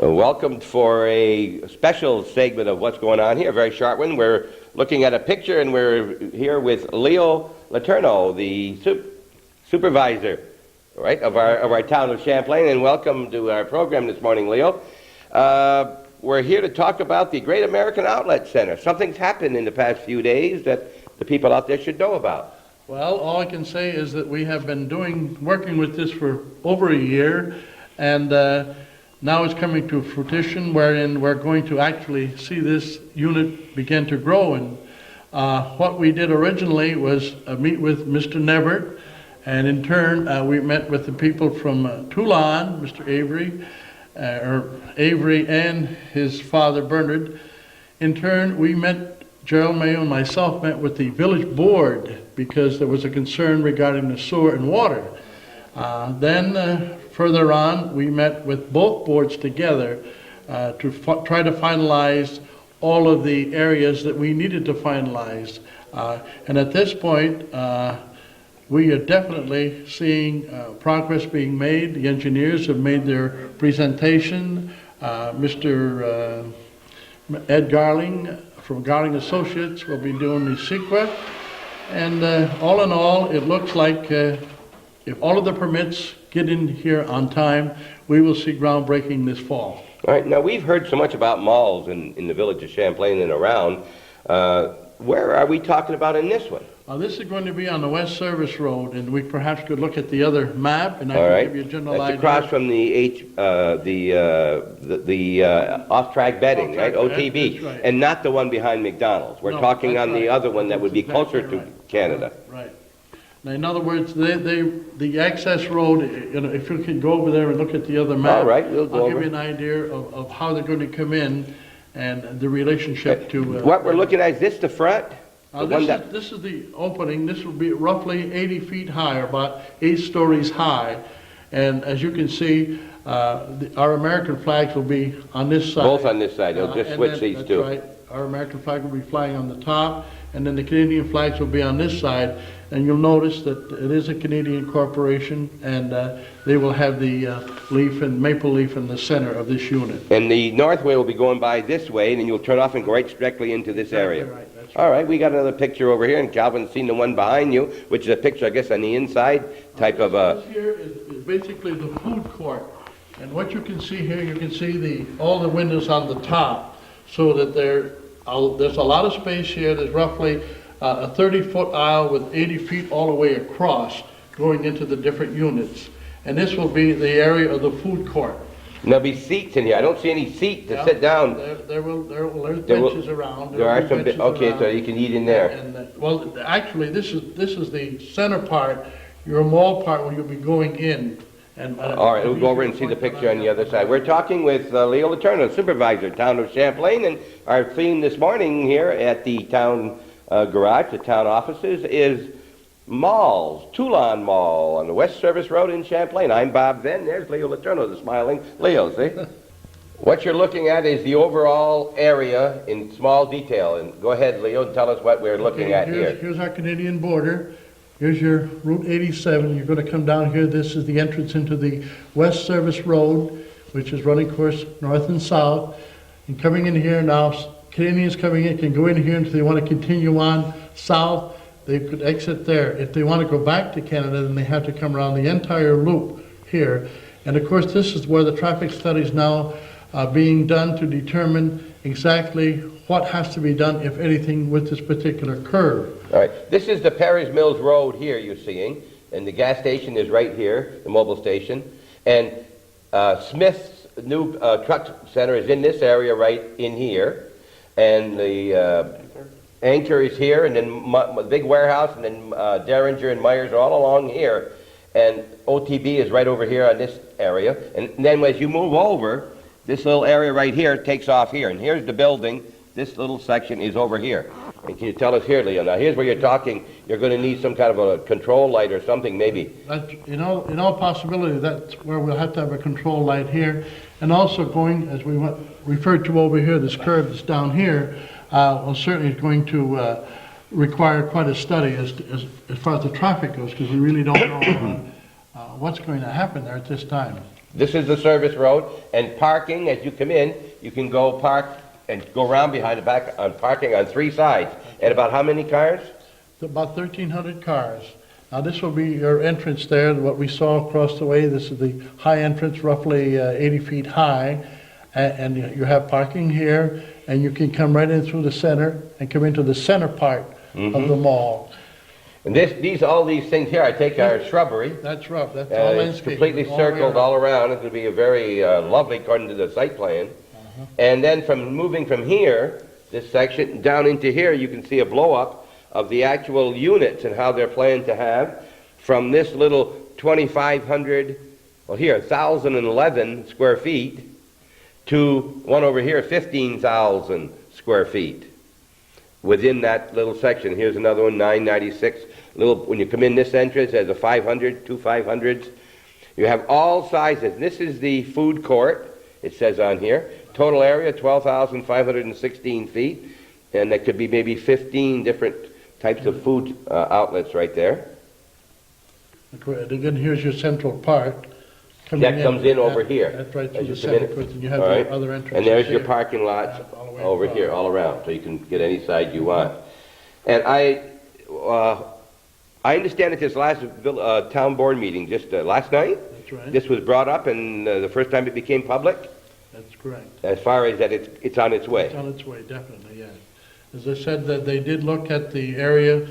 Welcome for a special segment of what's going on here, a very short one. We're looking at a picture and we're here with Leo Letourneau, the supervisor, right, of our town of Champlain, and welcome to our program this morning, Leo. We're here to talk about the Great American Outlet Center. Something's happened in the past few days that the people out there should know about. Well, all I can say is that we have been working with this for over a year, and now it's coming to fruition, wherein we're going to actually see this unit begin to grow. And what we did originally was meet with Mr. Nevert, and in turn we met with the people from Toulon, Mr. Avery and his father Bernard. In turn, we met, Gerald Mayo and myself met with the village board because there was a concern regarding the sewer and water. Then further on, we met with both boards together to try to finalize all of the areas that we needed to finalize. And at this point, we are definitely seeing progress being made. The engineers have made their presentation. Mr. Ed Garling from Garling Associates will be doing the SEQA. And all in all, it looks like if all of the permits get in here on time, we will see groundbreaking this fall. All right, now we've heard so much about malls in the village of Champlain and around. Where are we talking about in this one? This is going to be on the West Service Road, and we perhaps could look at the other map, and I can give you a general idea. That's across from the off-track betting, right? OTB, right. And not the one behind McDonald's. We're talking on the other one that would be closer to Canada. Right. Now, in other words, the access road, if you could go over there and look at the other map, all right, we'll go I'll give you an idea of how they're going to come in and the relationship to... what we're looking at, is this the front? This is the opening. This will be roughly 80 feet high, or about 8 stories high. And as you can see, our American flags will be on this side. Both on this side. They'll just switch these two. That's right. Our American flag will be flying on the top, and then the Canadian flags will be on this side. And you'll notice that it is a Canadian corporation, and they will have the leaf and maple leaf in the center of this unit. And the northway will be going by this way, and then you'll turn off and go right directly into this area. Right. That's right. All right, we got another picture over here, and Calvin's seen the one behind you, which is a picture, I guess, on the inside type of a... This here is basically the food court. And what you can see here, you can see all the windows on the top, so that there's a lot of space here. There's roughly a 30-foot aisle with 80 feet all the way across going into the different units. And this will be the area of the food court. And there'll be seats in here. I don't see any seat to sit down. There's benches around. There are some, okay, so you can eat in there. And, well, actually, this is the center part, your mall part where you'll be going in. And, all right, we'll go over and see the picture on the other side. We're talking with Leo Letourneau, supervisor, town of Champlain, and our theme this morning here at the town garage, the town offices, is malls. Toulon Mall on the West Service Road in Champlain. I'm Bob Venn. There's Leo Letourneau, the smiling Leo, see? What you're looking at is the overall area in small detail. And go ahead, Leo, and tell us what we're looking at here. Here's our Canadian border. Here's your Route 87. You're going to come down here. This is the entrance into the West Service Road, which is running course north and south. And coming in here now, Canadians coming in can go in here, and if they want to continue on south, they could exit there. If they want to go back to Canada, then they have to come around the entire loop here. And of course, this is where the traffic study is now being done to determine exactly what has to be done, if anything, with this particular curve. All right, this is the Perry's Mills Road here you're seeing, and the gas station is right here, the mobile station. And Smith's new truck center is in this area right in here. And the Anchor is here, and then the big warehouse, and then Derringer and Myers are all along here. And OTB is right over here on this area. And then as you move over, this little area right here takes off here. And here's the building. This little section is over here. And can you tell us here, Leo? Now, here's where you're talking. You're going to need some kind of a control light or something, maybe. In all possibility, that's where we'll have to have a control light here. And also going, as we referred to over here, this curve that's down here, well, certainly is going to require quite a study as far as the traffic goes, because we really don't know what's going to happen there at this time. This is the service road, and parking, as you come in, you can go park and go around behind the back on parking on 3 sides. And about how many cars? About 1,300 cars. Now, this will be your entrance there, what we saw across the way. This is the high entrance, roughly 80 feet high. And you have parking here, and you can come right in through the center and come into the center part of the mall. And all these things here, I take are shrubbery. That's rough. That's all It's landscape. completely circled all around. It's going to be a very lovely according to the site plan. And then moving from here, this section, down into here, you can see a blow-up of the actual units and how they're planned to have from this little 2,500, well here, 1,011 square feet to one over here, 15,000 square feet within that little section. Here's another one, 996. When you come in this entrance, there's a 500, 2 500s. You have all sizes. This is the food court, it says on here. Total area, 12,516 feet. And there could be maybe 15 different types of food outlets right there. Again, here's your central part. That comes in over here. That's right through as you the come in. center, and you have All right. the other entrances. And there's your here. parking lots all the way over across. here, all around, so you can get any side you want. And I understand at this last town board meeting, just last night, That's right. this was brought up, and the first time it became public, That's correct. as far as that it's on its way. It's on its way, definitely, yes. As I said, that they did look at the area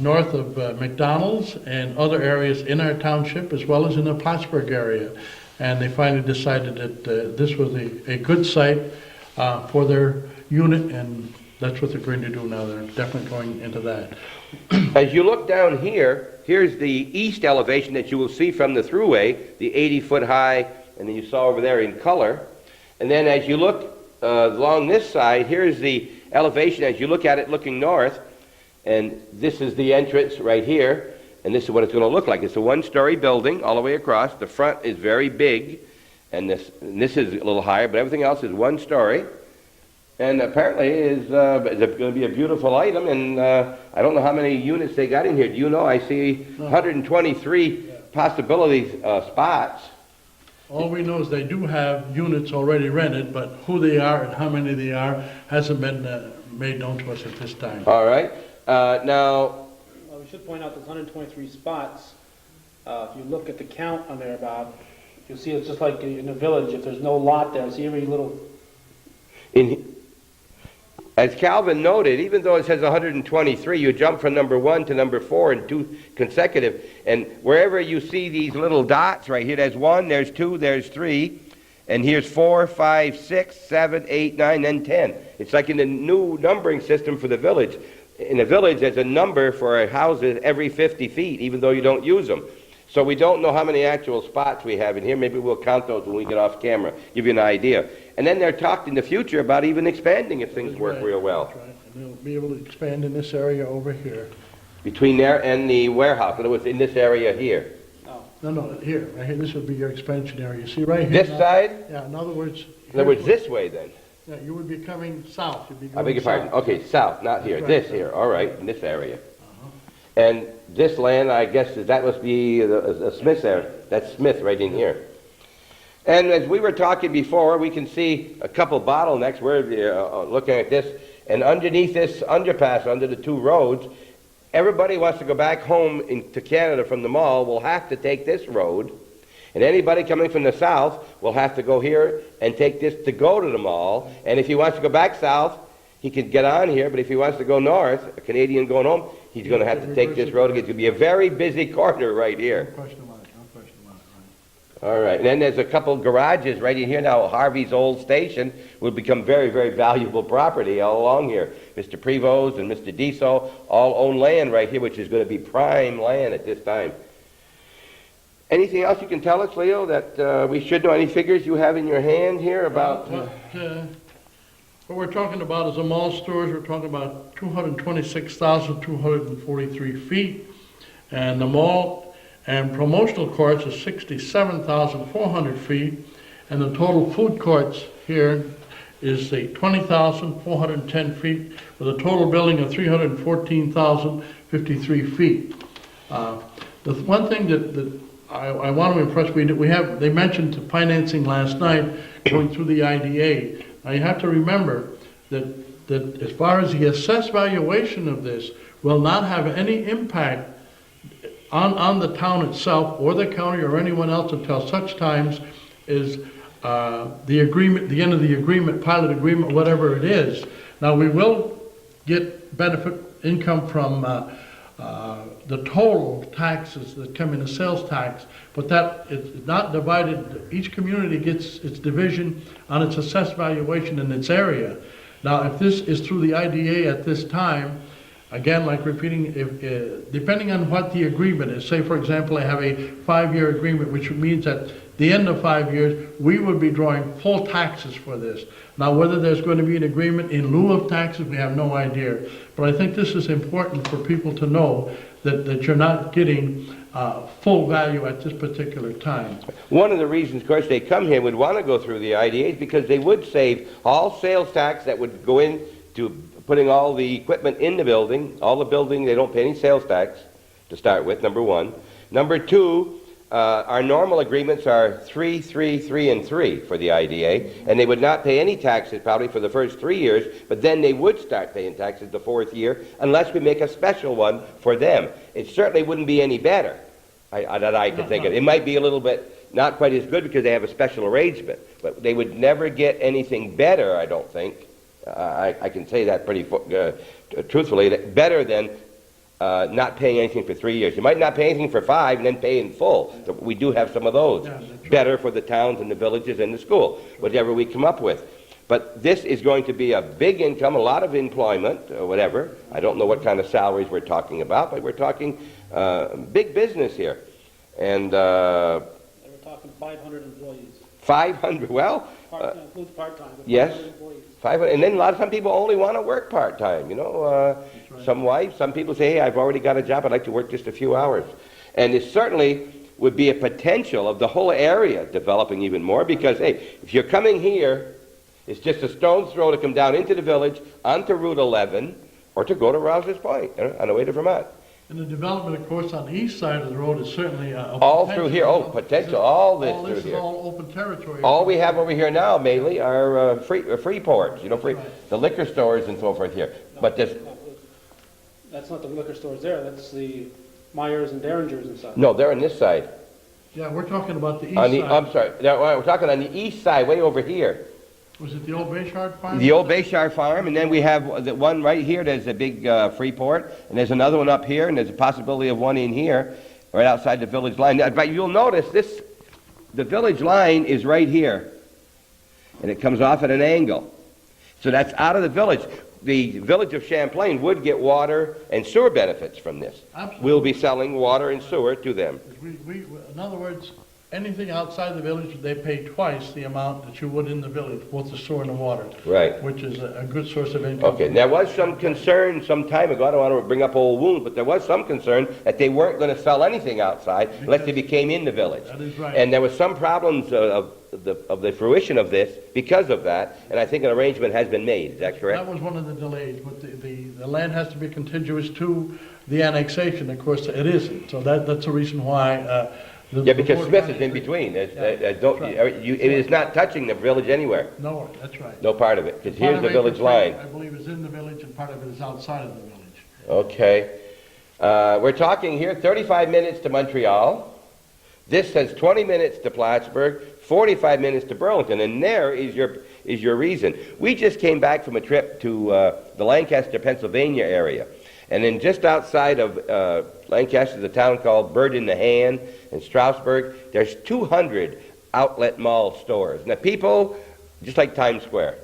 north of McDonald's and other areas in our township, as well as in the Plattsburgh area. And they finally decided that this was a good site for their unit, and that's what they're going to do now. They're definitely going into that. As you look down here, here's the east elevation that you will see from the thruway, the 80-foot high, and then you saw over there in color. And then as you look along this side, here's the elevation as you look at it looking north, and this is the entrance right here, and this is what it's going to look like. It's a one-story building all the way across. The front is very big, and this is a little higher, but everything else is one story. And apparently is going to be a beautiful item, and I don't know how many units they got in here. Do you know? I see 123 possibilities, spots. All we know is they do have units already rented, but who they are and how many they are hasn't been made known to us at this time. All right. Now, Well, we should point out there's 123 spots. If you look at the count on there, Bob, you'll see it's just like in a village. If there's no lot there, see every little... As Calvin noted, even though it says 123, you jump from number 1 to number 4 in 2 consecutive. And wherever you see these little dots right here, there's 1, there's 2, there's 3, and here's 4, 5, 6, 7, 8, 9, and 10. It's like in the new numbering system for the village. In a village, there's a number for houses every 50 feet, even though you don't use them. So we don't know how many actual spots we have in here. Maybe we'll count those when we get off camera, give you an idea. And then they're talked in the future about even expanding if things work real well. That's right. And they'll be able to expand in this area over here. Between there and the warehouse, in other words, in this area here. No, here, right here. This would be your expansion area. You see right here? This side? Yeah, in other words... In other words, this way then. Yeah, you would be coming south. You'd be I going beg your pardon. south. Okay, south, not here. That's This right. here, all right, in this area. And this land, I guess, that must be the Smith's area. That's Smith right in here. And as we were talking before, we can see a couple bottlenecks. We're looking at this. And underneath this underpass, under the 2 roads, everybody wants to go back home to Canada from the mall will have to take this road. And anybody coming from the south will have to go here and take this to go to the mall. And if he wants to go back south, he can get on here. But if he wants to go north, a Canadian going home, he's going to have to take this road again. It's going to be a very busy corner right here. No question about it. No question about it. All right. And then there's a couple garages right in here now. Harvey's old station will become very, very valuable property all along here. Mr. Prevost and Mr. Diso all own land right here, which is going to be prime land at this time. Anything else you can tell us, Leo, that we should know? Any figures you have in your hand here about... What we're talking about is a mall stores. We're talking about 226,243 feet. And the mall and promotional courts is 67,400 feet. And the total food courts here is 20,410 feet with a total building of 314,053 feet. The one thing that I want to impress, they mentioned financing last night, going through the IDA. Now, you have to remember that as far as the assessed valuation of this will not have any impact on the town itself or the county or anyone else until such times as the agreement, the end of the agreement, pilot agreement, whatever it is. Now, we will get benefit income from the total taxes that come in as sales tax, but that it's not divided. Each community gets its division on its assessed valuation in its area. Now, if this is through the IDA at this time, again, like repeating, if, depending on what the agreement is, say for example, I have a 5-year agreement, which means that the end of 5 years, we would be drawing full taxes for this. Now, whether there's going to be an agreement in lieu of taxes, we have no idea. But I think this is important for people to know that you're not getting full value at this particular time. One of the reasons, of course, they come here would want to go through the IDA is because they would save all sales tax that would go into putting all the equipment in the building. All the building, they don't pay any sales tax to start with, number one. Number two, our normal agreements are 3, 3, 3, and 3 for the IDA, and they would not pay any taxes probably for the first 3 years, but then they would start paying taxes the 4th year unless we make a special one for them. It certainly wouldn't be any better, that I could think of. It might be a little bit not quite as good because they have a special arrangement, but they would never get anything better, I don't think. I can say that pretty truthfully, that better than not paying anything for 3 years. You might not pay anything for 5 and then pay in full. So we do have some of those. Yeah, better for the towns and the villages and the school, whatever we come up with. But this is going to be a big income, a lot of employment, or whatever. I don't know what kind of salaries we're talking about, but we're talking big business here. And we're talking 500 employees. 500, well, includes part-time. Yes. 500, and then some people only want to work part-time, you know. Right. Some wives, some people say, hey, I've already got a job, I'd like to work just a few hours. And it certainly would be a potential of the whole area developing even more because, hey, if you're coming here, it's just a stone's throw to come down into the village, onto Route 11, or to go to Rouse's Point, you know, on the way to Vermont. And the development, of course, on the east side of the road is certainly all through here. Oh, potential. All this through here. All open territory. All we have over here now, mainly, are free ports. You know, the liquor stores and so forth here. No, but this. That's not the liquor stores there. That's the Myers and Derringers and stuff. No, they're on this side. Yeah, we're talking about the east side. I'm sorry. No, we're talking on the east side, way over here. Was it the old Bayshard farm? The old Bayshard farm, and then we have the one right here. There's a big Freeport, and there's another one up here, and there's a possibility of one in here, right outside the village line. But you'll notice the village line is right here, and it comes off at an angle. So that's out of the village. The village of Champlain would get water and sewer benefits from this. Absolutely. We'll be selling water and sewer to them. In other words, anything outside the village, they pay twice the amount that you would in the village, both the sewer and the water. Right. Which is a good source of income. Okay, there was some concern some time ago, I don't want to bring up old wounds, but there was some concern that they weren't going to sell anything outside unless they became in the village. That is right. And there was some problems of the fruition of this because of that, and I think an arrangement has been made. Is that correct? That was one of the delays, but the land has to be contiguous to the annexation. Of course, it isn't. So that's the reason why... yeah, because Smith is in between. It is not touching the village anywhere. No, that's right. No part of it, because here's the village line. I believe is in the village, and part of it is outside of the village. Okay. We're talking here 35 minutes to Montreal. This says 20 minutes to Plattsburgh, 45 minutes to Burlington, and there is your reason. We just came back from a trip to the Lancaster, Pennsylvania area. And then just outside of Lancaster is a town called Bird in the Hand in Strasburg. There's 200 outlet mall stores. Now people, just like Times Square,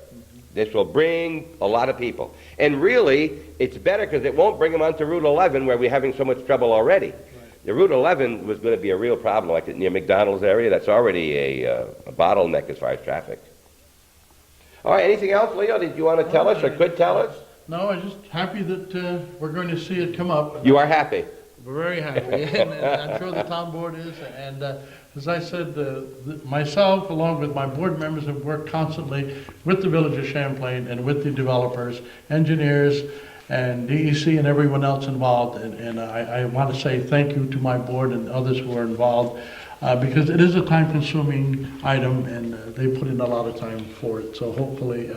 this will bring a lot of people. And really, it's better because it won't bring them onto Route 11 where we're having so much trouble already. Right. The Route 11 was going to be a real problem, like near McDonald's area. That's already a bottleneck as far as traffic. All right, anything else, Leo, that you want to tell us or could tell us? No, I'm just happy that we're going to see it come up. You are happy? We're very happy, and I'm sure the town board is. And as I said, myself, along with my board members, have worked constantly with the village of Champlain and with the developers, engineers, and DEC and everyone else involved. And I want to say thank you to my board and others who are involved, because it is a time-consuming item, and they put in a lot of time for it. So hopefully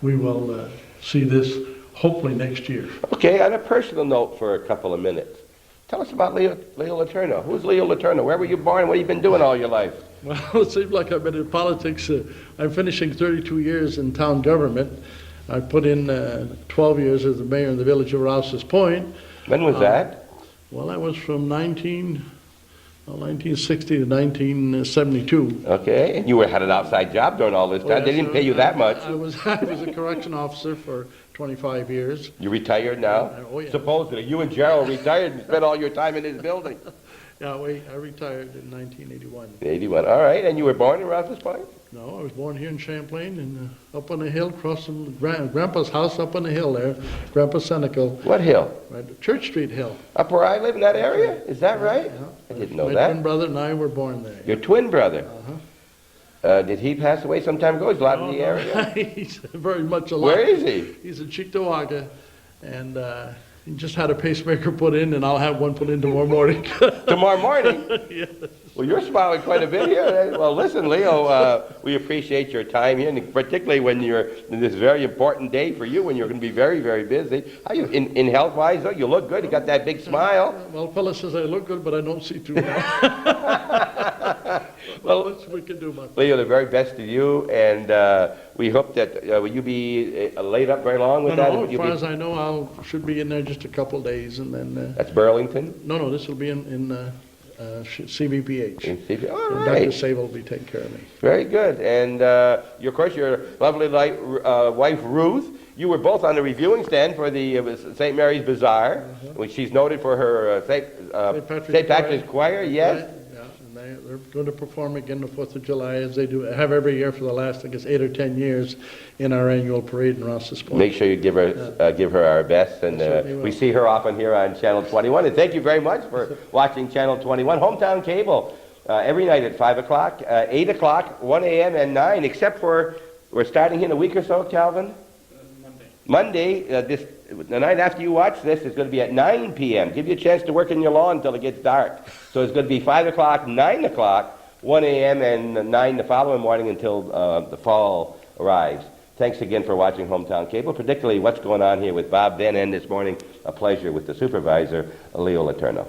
we will see this hopefully next year. Okay, on a personal note for a couple of minutes, tell us about Leo Letourneau. Who's Leo Letourneau? Where were you born? What have you been doing all your life? Well, it seems like I've been in politics. I'm finishing 32 years in town government. I put in 12 years as the mayor in the village of Rouse's Point. When was that? Well, I was from 1960 to 1972. Okay, and you had an outside job during all this time. They didn't pay you that much. I was a correction officer for 25 years. You retired now? Oh, yeah. Supposedly. You and Gerald retired and spent all your time in this building. Yeah, I retired in 1981. 81, all right. And you were born in Rouse's Point? No, I was born here in Champlain, and up on the hill, across from Grandpa's house up on the hill there, Grandpa Senecal. What hill? Right, Church Street Hill. Up where I live in that area? Is that right? Yeah. I didn't know My that. twin brother and I were born there. Your twin brother? Uh-huh. Did he pass away some time ago? He's alive in the area? He's very much alive. Where is he? He's in Cheektowaga, and he just had a pacemaker put in, and I'll have one put in tomorrow morning. Tomorrow morning? Yes. Well, you're smiling quite a bit here. Well, listen, Leo, we appreciate your time here, and particularly when you're in this very important day for you, when you're going to be very, very busy. How you in health-wise, though? You look good. You got that big smile. Well, fella says I look good, but I don't see too well. Well, we can do, my Leo, the very best to you, and we hope that will you be laid up very long with that? No, as far as I know, I should be in there just a couple days, and then. That's Burlington? No, this will be in CBPH. In CB All And right. Dr. Sable will be taking care of me. Very good. And of course, your lovely wife, Ruth, you were both on the reviewing stand for the St. Mary's Bazaar, which she's noted for her St. Patrick's Choir, yes? Right, yeah, and they're going to perform again the 4th of July, as they have every year for the last, I guess, 8 or 10 years in our annual parade in Rouse's Point. Make sure you give her our best, and Certainly will. we see her often here on Channel 21. And thank you very much for watching Channel 21, Hometown Cable, every night at 5 o'clock, 8 o'clock, 1 a.m., and 9, except for, we're starting in a week or so, Calvin? Monday, the night after you watch this, is going to be at 9 p.m. Give you a chance to work in your lawn until it gets dark. So it's going to be 5 o'clock, 9 o'clock, 1 a.m., and 9 the following morning until the fall arrives. Thanks again for watching Hometown Cable, particularly what's going on here with Bob Van End this morning. A pleasure with the supervisor, Leo Letourneau.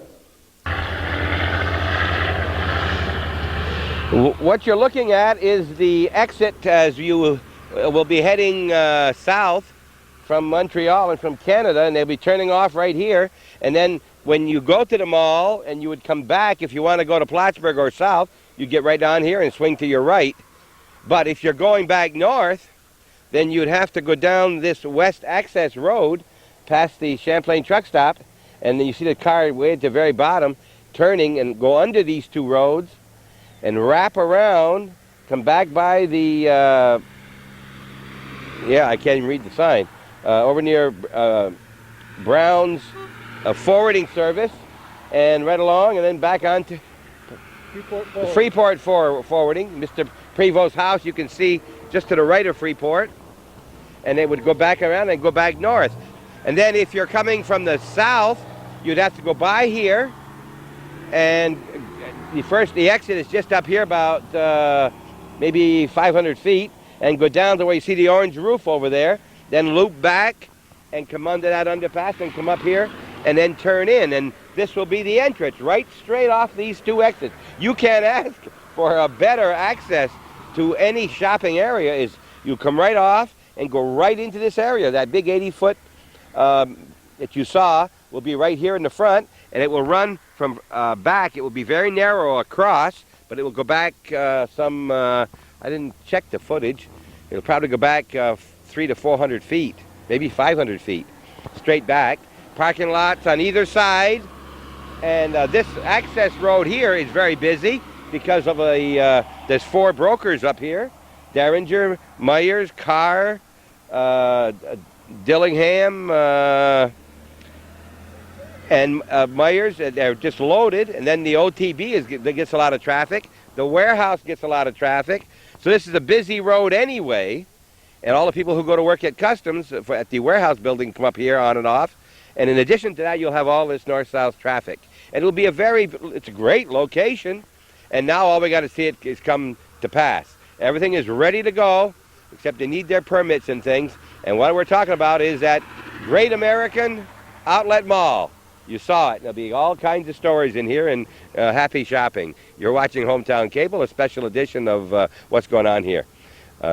What you're looking at is the exit as you will be heading south from Montreal and from Canada, and they'll be turning off right here. And then when you go to the mall and you would come back, if you want to go to Plattsburgh or south, you get right down here and swing to your right. But if you're going back north, then you'd have to go down this west access road past the Champlain truck stop, and then you see the car way at the very bottom turning and go under these two roads and wrap around, come back by the, I can't even read the sign, over near Brown's forwarding service, and right along, and then back on to Freeport forwarding. Mr. Prevost's house you can see just to the right of Freeport, and they would go back around and go back north. And then if you're coming from the south, you'd have to go by here, and the exit is just up here about maybe 500 feet, and go down to where you see the orange roof over there, then loop back and come under that underpass and come up here and then turn in. And this will be the entrance, right straight off these two exits. You can't ask for a better access to any shopping area. Is you come right off and go right into this area. That big 80-foot that you saw will be right here in the front, and it will run from back. It will be very narrow across, but it will go back I didn't check the footage. It'll probably go back 300 to 400 feet, maybe 500 feet, straight back. Parking lots on either side, and this access road here is very busy because of there's 4 brokers up here: Derringer, Myers, Carr, Dillingham, and Myers. They're just loaded, and then the OTB gets a lot of traffic. The warehouse gets a lot of traffic. So this is a busy road anyway. and all the people who go to work at Customs at the warehouse building come up here on and off. And in addition to that, you'll have all this north-south traffic. And it'll be it's a great location. And now all we got to see it is come to pass. Everything is ready to go, except they need their permits and things. And what we're talking about is that Great American Outlet Mall. You saw it. There'll be all kinds of stories in here, and happy shopping. You're watching Hometown Cable, a special edition of what's going on here.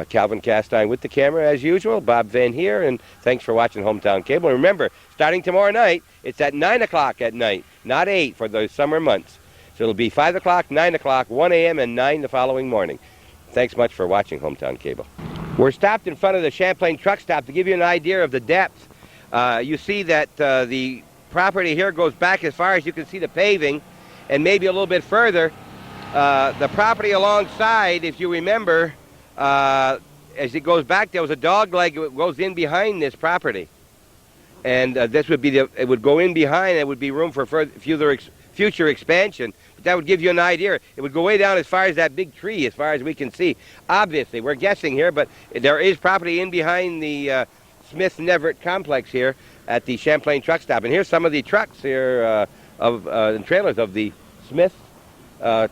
Calvin Castine with the camera as usual, Bob Van here, and thanks for watching Hometown Cable. And remember, starting tomorrow night, it's at 9 o'clock at night, not 8 for the summer months. So it'll be 5 o'clock, 9 o'clock, 1 a.m., and 9 the following morning. Thanks much for watching Hometown Cable. We're stopped in front of the Champlain truck stop to give you an idea of the depth. You see that the property here goes back as far as you can see the paving, and maybe a little bit further. The property alongside, if you remember, as it goes back, there was a dog leg that goes in behind this property. And this would be it would go in behind, there would be room for future expansion. But that would give you an idea. It would go way down as far as that big tree, as far as we can see. Obviously, we're guessing here, but there is property in behind the Smith-Neverett complex here at the Champlain truck stop. And here's some of the trucks here and trailers of the Smith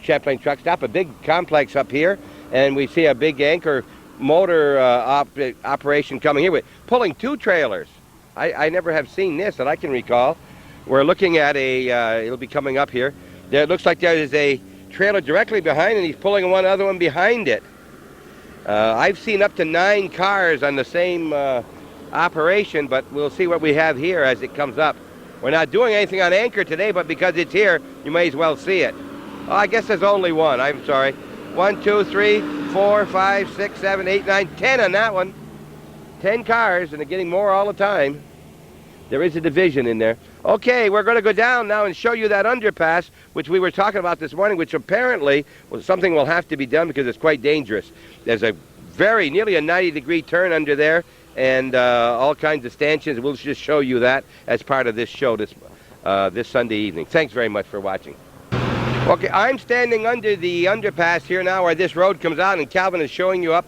Champlain truck stop, a big complex up here. And we see a big anchor motor operation coming here with pulling 2 trailers. I never have seen this that I can recall. We're looking at it'll be coming up here. It looks like there is a trailer directly behind, and he's pulling one other one behind it. I've seen up to 9 cars on the same operation, but we'll see what we have here as it comes up. We're not doing anything on anchor today, but because it's here, you may as well see it. Oh, I guess there's only one. I'm sorry. 1, 2, 3, 4, 5, 6, 7, 8, 9, 10 on that one. 10 cars, and they're getting more all the time. There is a division in there. Okay, we're going to go down now and show you that underpass, which we were talking about this morning, which apparently something will have to be done because it's quite dangerous. There's a nearly a 90-degree turn under there, and all kinds of stanchions. We'll just show you that as part of this show this Sunday evening. Thanks very much for watching. Okay, I'm standing under the underpass here now where this road comes out, and Calvin is showing you up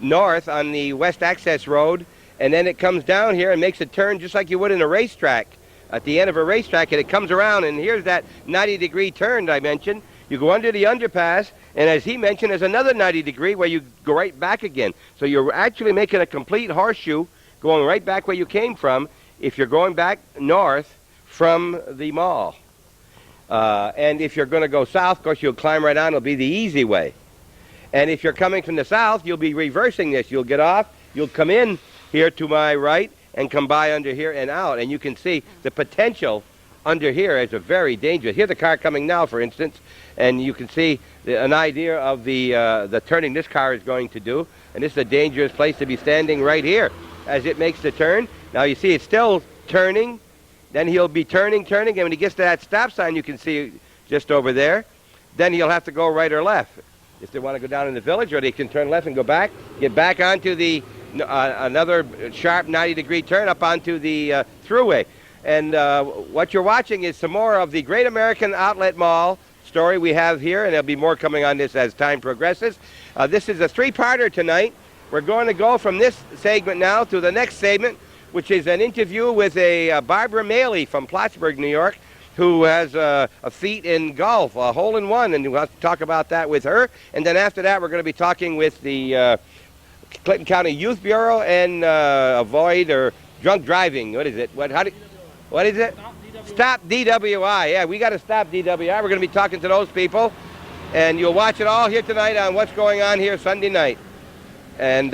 north on the West Access Road, and then it comes down here and makes a turn just like you would in a racetrack. At the end of a racetrack, and it comes around, and here's that 90-degree turn that I mentioned. You go under the underpass, and as he mentioned, there's another 90-degree where you go right back again. So you're actually making a complete horseshoe going right back where you came from if you're going back north from the mall. And if you're going to go south, of course, you'll climb right on. It'll be the easy way. And if you're coming from the south, you'll be reversing this. You'll get off. You'll come in here to my right and come by under here and out. And you can see the potential under here is a very dangerous. Here's the car coming now, for instance, and you can see an idea of the turning this car is going to do. And this is a dangerous place to be standing right here as it makes the turn. Now you see it's still turning. Then he'll be turning, and when he gets to that stop sign you can see just over there, then he'll have to go right or left. If they want to go down in the village, or they can turn left and go back, get back onto the another sharp 90-degree turn up onto the thruway. And what you're watching is some more of the Great American Outlet Mall story we have here, and there'll be more coming on this as time progresses. This is a 3-parter tonight. We're going to go from this segment now to the next segment, which is an interview with a Barbara Maley from Plattsburgh, New York, who has a feat in golf, a hole-in-one, and we'll have to talk about that with her. And then after that, we're going to be talking with the Clinton County Youth Bureau and avoid or drunk driving. What is it? What is it? Stop DWI. Yeah, we got to stop DWI. We're going to be talking to those people, and you'll watch it all here tonight on What's Going On here Sunday night. And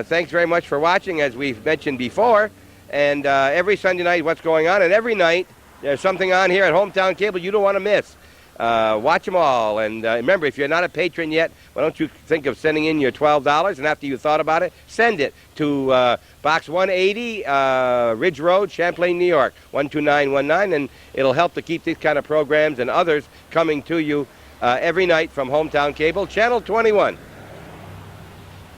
thanks very much for watching, as we've mentioned before. And every Sunday night, What's Going On, and every night there's something on here at Hometown Cable you don't want to miss. Watch them all. And remember, if you're not a patron yet, why don't you think of sending in your $12, and after you thought about it, send it to Box 180, Ridge Road, Champlain, New York, 12919, and it'll help to keep these kind of programs and others coming to you every night from Hometown Cable, Channel 21.